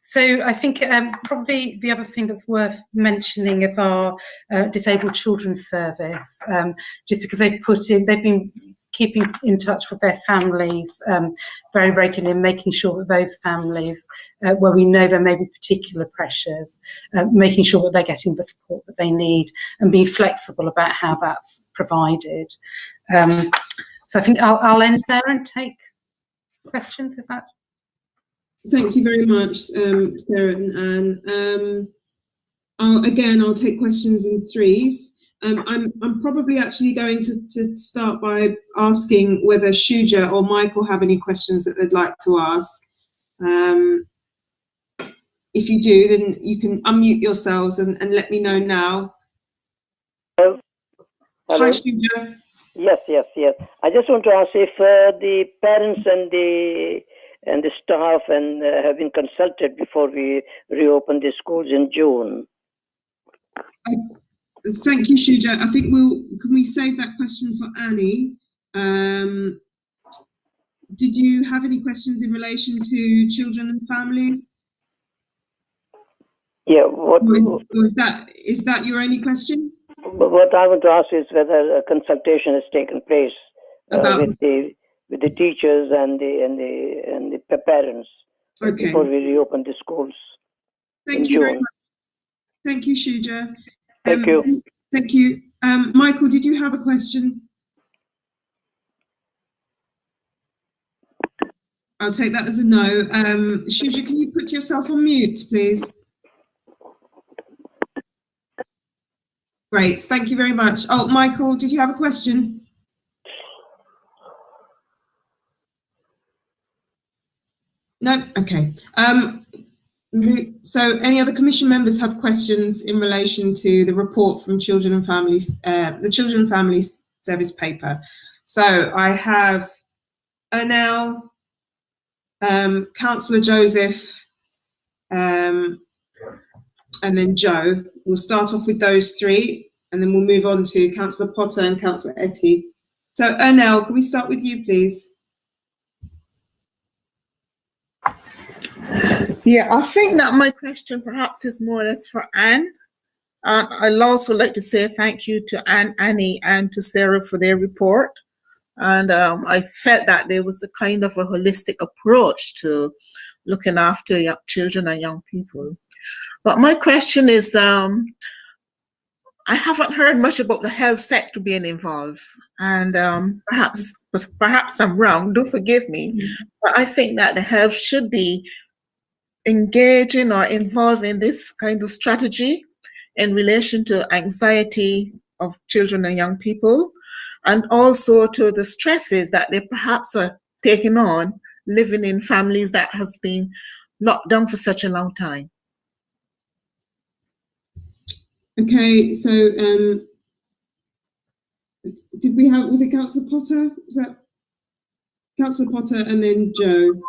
So I think probably the other thing that's worth mentioning is our disabled children's service, just because they've been keeping in touch with their families very regularly and making sure that those families, where we know there may be particular pressures, making sure that they're getting the support that they need and being flexible about how that's provided. So I think I'll end there and take questions if that's... Thank you very much, Sarah and Anne. I'll take questions in threes. I'm probably actually going to start by asking whether Shuja or Michael have any questions that they'd like to ask. If you do, then you can unmute yourselves and let me know now. Hello. Hi, Shuja. Yes. I just want to ask if the parents and the and the staff and have been consulted before we reopen the schools in June? Thank you, Shuja. I think can we save that question for Annie? Did you have any questions in relation to children and families? Yeah. Is that your only question? What I want to ask is whether a consultation has taken place with the teachers and the parents before we reopen the schools. Thank you very much. Thank you, Shuja. Thank you. Thank you. Michael, did you have a question? I'll take that as a no. Shuja, can you put yourself on mute, please? Great, thank you very much. Oh, Michael, did you have a question? No? Okay. So any other commission members have questions in relation to the report from Children and Families, the Children and Families Service paper? So I have Ernell, Councillor Joseph, and then Joe. We'll start off with those three, and then we'll move on to Councillor Potter and Councillor Etty. So Ernell, can we start with you, please? Yeah, I think that my question perhaps is more or less for Anne. I'd also like to say thank you to Anne, Annie, and to Sarah for their report. And I felt that there was a kind of a holistic approach to looking after young children and young people. But my question is, I haven't heard much about the health sector being involved, and perhaps I'm wrong, don't forgive me, but I think that the health should be engaging or involved in this kind of strategy in relation to anxiety of children and young people, and also to the stresses that they perhaps are taking on living in families that has been locked down for such a long time. Okay, so did we have, was it Councillor Potter? Was that Councillor Potter and then Joe?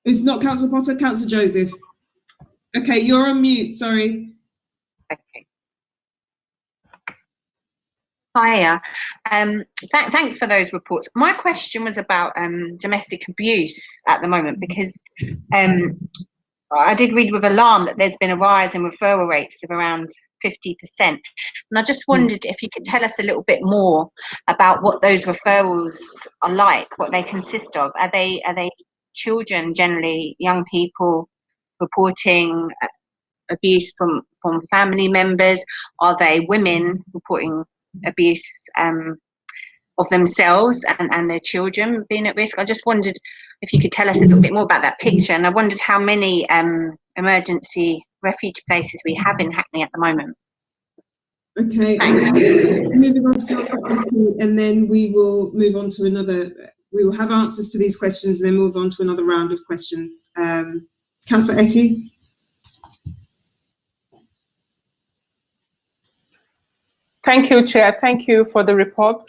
It's not Councillor Potter, Councillor Joseph. Okay, you're on mute, sorry. Okay. Hiya. Thanks for those reports. My question was about domestic abuse at the moment, because I did read with alarm that there's been a rise in referral rates of around 50%. And I just wondered if you could tell us a little bit more about what those referrals are like, what they consist of. Are they children, generally young people, reporting abuse from family members? Are they women reporting abuse of themselves and their children being at risk? I just wondered if you could tell us a little bit more about that picture, and I wondered how many emergency refuge places we have in Hackney at the moment. Okay, moving on to Councillor Etty, and then we will move on to another. We will have answers to these questions, and then move on to another round of questions. Councillor Etty. Thank you, Chair. Thank you for the report.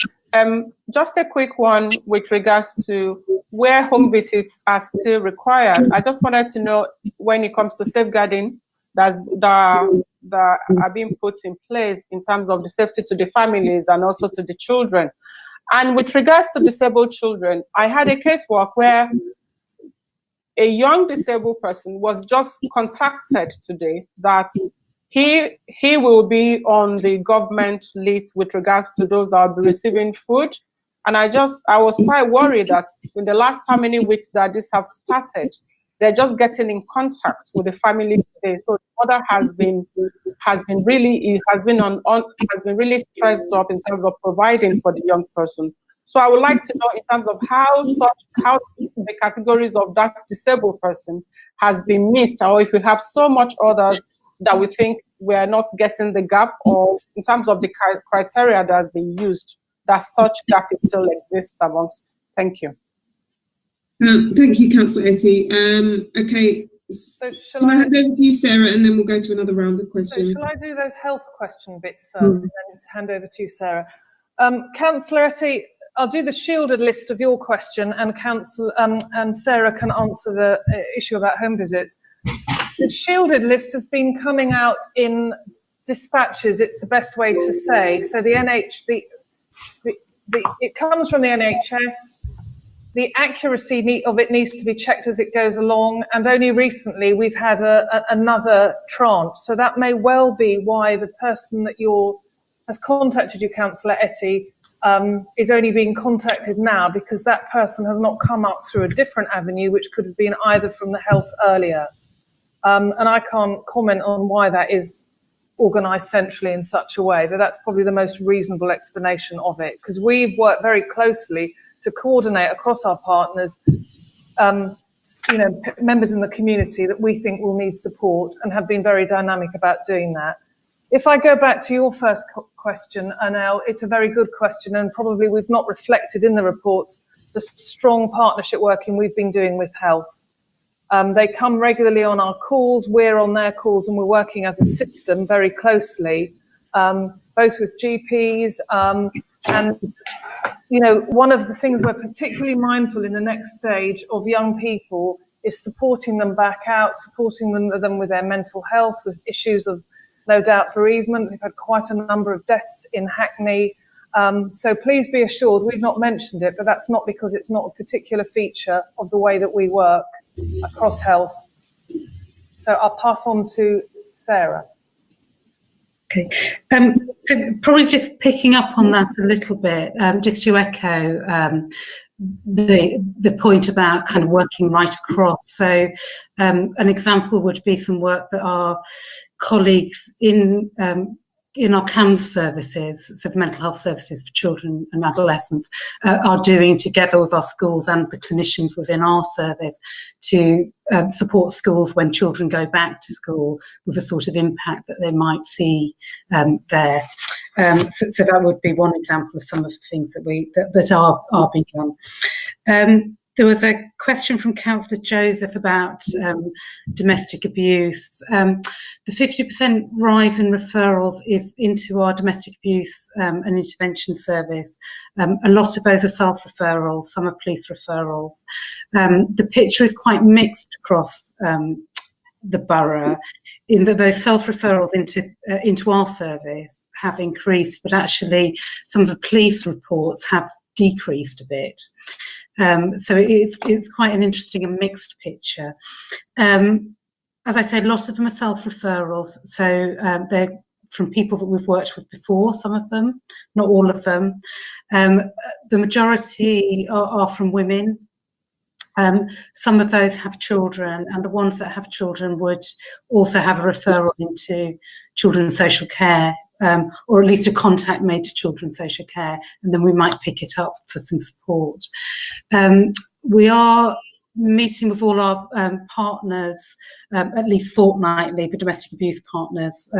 Just a quick one with regards to where home visits are still required. I just wanted to know, when it comes to safeguarding that are being put in place in terms of the safety to the families and also to the children. And with regards to disabled children, I had a casework where a young disabled person was just contacted today that he will be on the government list with regards to those that will be receiving food. And I was quite worried that in the last how many weeks that this have started, they're just getting in contact with the family today. So the mother has been really stressed up in terms of providing for the young person. So I would like to know in terms of how the categories of that disabled person has been missed, or if we have so much others that we think we are not getting the gap, or in terms of the criteria that has been used, that such gap still exists amongst. Thank you. Thank you, Councillor Etty. Okay, so can I hand over to you, Sarah, and then we'll go to another round of questions. So shall I do those health question bits first, and then hand over to you, Sarah? Councillor Etty, I'll do the shielded list of your question, and and Sarah can answer the issue about home visits. The shielded list has been coming out in dispatches. It's the best way to say. So it comes from the NHS. The accuracy of it needs to be checked as it goes along, and only recently we've had another tranche. So that may well be why the person that has contacted you, Councillor Etty, is only being contacted now, because that person has not come up through a different avenue, which could have been either from the health earlier. And I can't comment on why that is organised centrally in such a way, but that's probably the most reasonable explanation of it, because we've worked very closely to coordinate across our partners, members in the community that we think will need support, and have been very dynamic about doing that. If I go back to your first question, Anel, it's a very good question, and probably we've not reflected in the reports the strong partnership working we've been doing with health. They come regularly on our calls, we're on their calls, and we're working as a system very closely, both with GPs and one of the things we're particularly mindful in the next stage of young people is supporting them back out, supporting them with their mental health, with issues of no doubt bereavement. We've had quite a number of deaths in Hackney. So please be assured, we've not mentioned it, but that's not because it's not a particular feature of the way that we work across health. So I'll pass on to Sarah. Okay, so probably just picking up on that a little bit, just to echo the point about kind of working right across. So an example would be some work that our colleagues in our CAMS services, so the mental health services for children and adolescents, are doing together with our schools and the clinicians within our service to support schools when children go back to school, with the sort of impact that they might see there. So that would be one example of some of the things that are being done. There was a question from Councillor Joseph about domestic abuse. The 50% rise in referrals is into our domestic abuse and intervention service. A lot of those are self-referrals, some are police referrals. The picture is quite mixed across the borough, in that those self-referrals into our service have increased, but actually some of the police reports have decreased a bit. So it's quite an interesting and mixed picture. As I said, lots of them are self-referrals, so they're from people that we've worked with before, some of them, not all of them. The majority are from women. Some of those have children, and the ones that have children would also have a referral into children's social care, or at least a contact made to children's social care, and then we might pick it up for some support. We are meeting with all our partners at least fortnightly, the domestic abuse partners,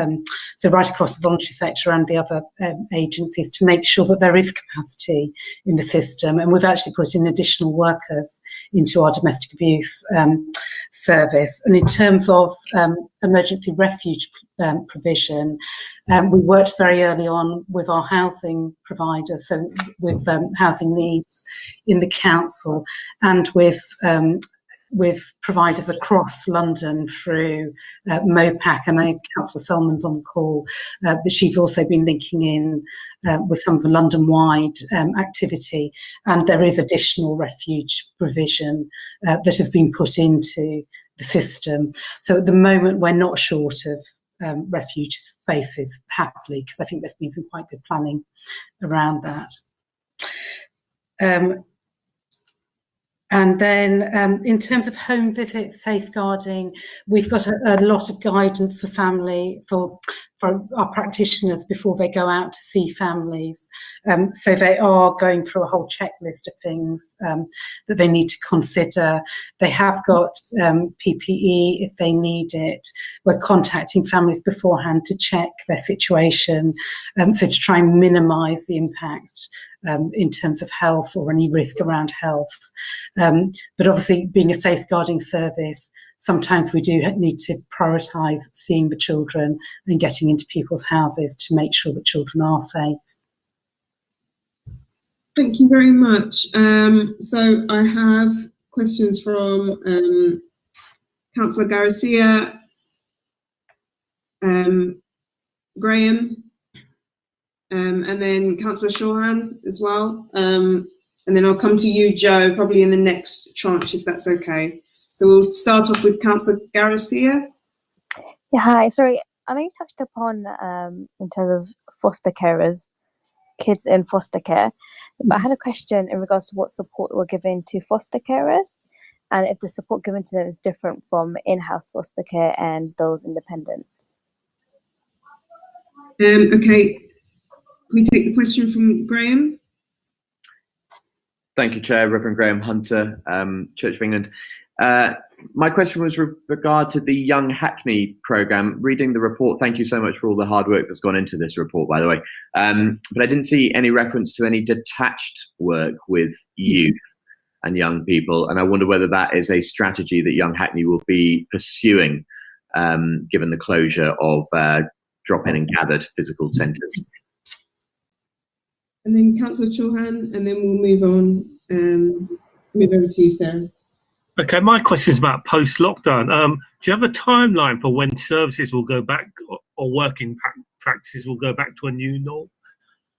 so right across the voluntary sector and the other agencies, to make sure that there is capacity in the system. And we've actually put in additional workers into our domestic abuse service. And in terms of emergency refuge provision, we worked very early on with our housing providers, so with housing needs in the council, and with providers across London through MOPAC. And I know Councillor Selman's on the call, but she's also been linking in with some of the London-wide activity, and there is additional refuge provision that has been put into the system. So at the moment we're not short of refuge spaces, happily, because I think there's been some quite good planning around that. And then in terms of home visits, safeguarding, we've got a lot of guidance for our practitioners before they go out to see families. So they are going through a whole checklist of things that they need to consider. They have got PPE if they need it. We're contacting families beforehand to check their situation, so to try and minimise the impact in terms of health or any risk around health. But obviously, being a safeguarding service, sometimes we do need to prioritise seeing the children and getting into people's houses to make sure that children are safe. Thank you very much. So I have questions from Councillor Garcia, Graham, and then Councillor Shorhan as well. And then I'll come to you, Joe, probably in the next tranche, if that's okay. So we'll start off with Councillor Garcia. Yeah, hi. Sorry, I know you touched upon in terms of foster carers, kids in foster care, but I had a question in regards to what support we're giving to foster carers, and if the support given to them is different from in-house foster care and those independent. Okay, can we take the question from Graham? Thank you, Chair. Reverend Graham Hunter, Church of England. My question was with regard to the Young Hackney programme. Reading the report, thank you so much for all the hard work that's gone into this report, by the way. But I didn't see any reference to any detached work with youth and young people, and I wonder whether that is a strategy that Young Hackney will be pursuing, given the closure of drop-in and gathered physical centres. And then Councillor Chauhan, and then we'll move on, move over to you, Sarah. Okay, my question is about post-lockdown. Do you have a timeline for when services will go back, or working practices will go back to a new norm,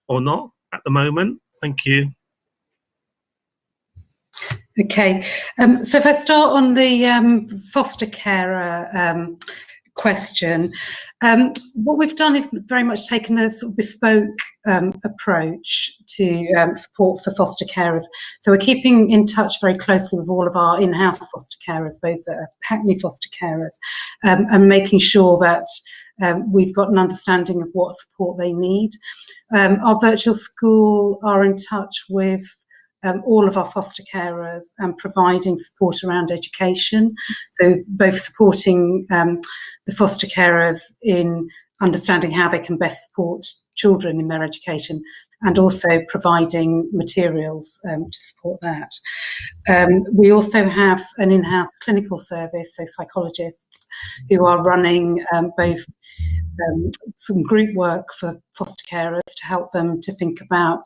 or not at the moment? Thank you. Okay, so if I start on the foster carer question, what we've done is very much taken a sort of bespoke approach to support for foster carers. So we're keeping in touch very closely with all of our in-house foster carers, those that are Hackney foster carers, and making sure that we've got an understanding of what support they need. Our virtual school are in touch with all of our foster carers and providing support around education. So both supporting the foster carers in understanding how they can best support children in their education, and also providing materials to support that. We also have an in-house clinical service, so psychologists who are running both some group work for foster carers to help them to think about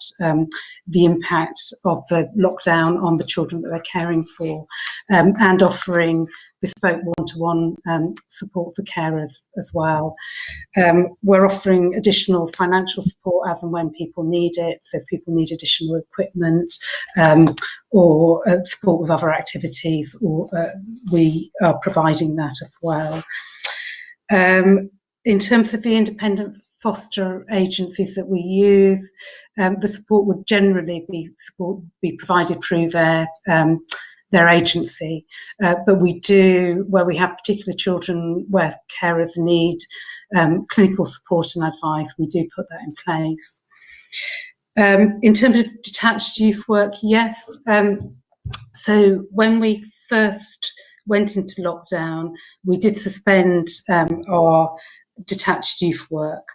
the impact of the lockdown on the children that they're caring for, and offering bespoke one-to-one support for carers as well. We're offering additional financial support as and when people need it. So if people need additional equipment or support with other activities, or we are providing that as well. In terms of the independent foster agencies that we use, the support would generally be provided through their agency, but we do, where we have particular children where carers need clinical support and advice, we do put that in place. In terms of detached youth work, yes. So when we first went into lockdown, we did suspend our detached youth work,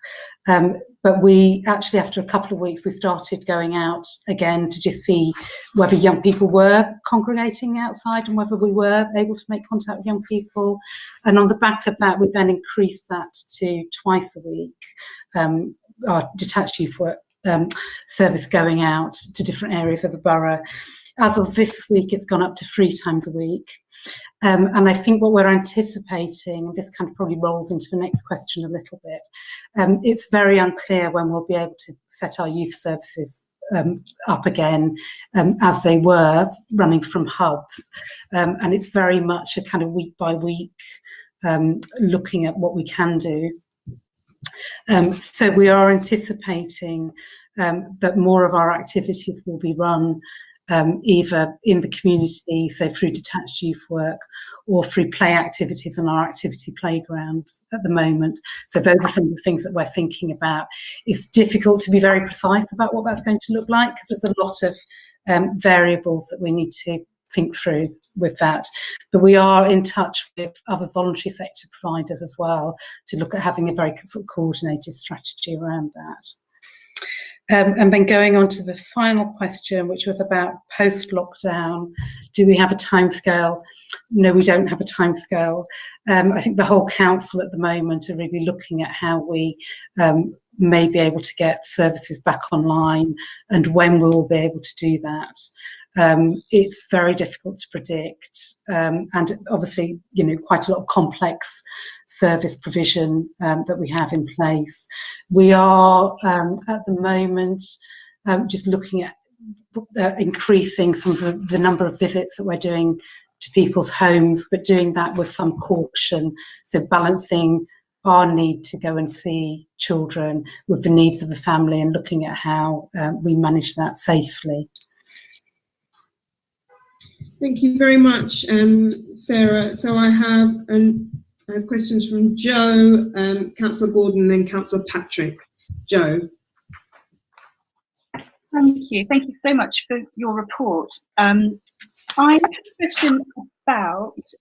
but we actually, after a couple of weeks, we started going out again to just see whether young people were congregating outside and whether we were able to make contact with young people. And on the back of that, we then increased that to twice a week, our detached youth work service going out to different areas of the borough. As of this week, it's gone up to 3 times a week. And I think what we're anticipating, and this kind of probably rolls into the next question a little bit, it's very unclear when we'll be able to set our youth services up again as they were, running from hubs. And it's very much a kind of week by week looking at what we can do. So we are anticipating that more of our activities will be run either in the community, so through detached youth work, or through play activities on our activity playgrounds at the moment. So those are some of the things that we're thinking about. It's difficult to be very precise about what that's going to look like, because there's a lot of variables that we need to think through with that. But we are in touch with other voluntary sector providers as well to look at having a very sort of coordinated strategy around that. And then going on to the final question, which was about post-lockdown, do we have a timescale? No, we don't have a timescale. I think the whole council at the moment are really looking at how we may be able to get services back online and when we will be able to do that. It's very difficult to predict, and obviously, quite a lot of complex service provision that we have in place. We are at the moment just looking at increasing some of the number of visits that we're doing to people's homes, but doing that with some caution, so balancing our need to go and see children with the needs of the family and looking at how we manage that safely. Thank you very much, Sarah. So I have questions from Joe, Councillor Gordon, and then Councillor Patrick. Joe. Thank you. Thank you so much for your report. I have a question about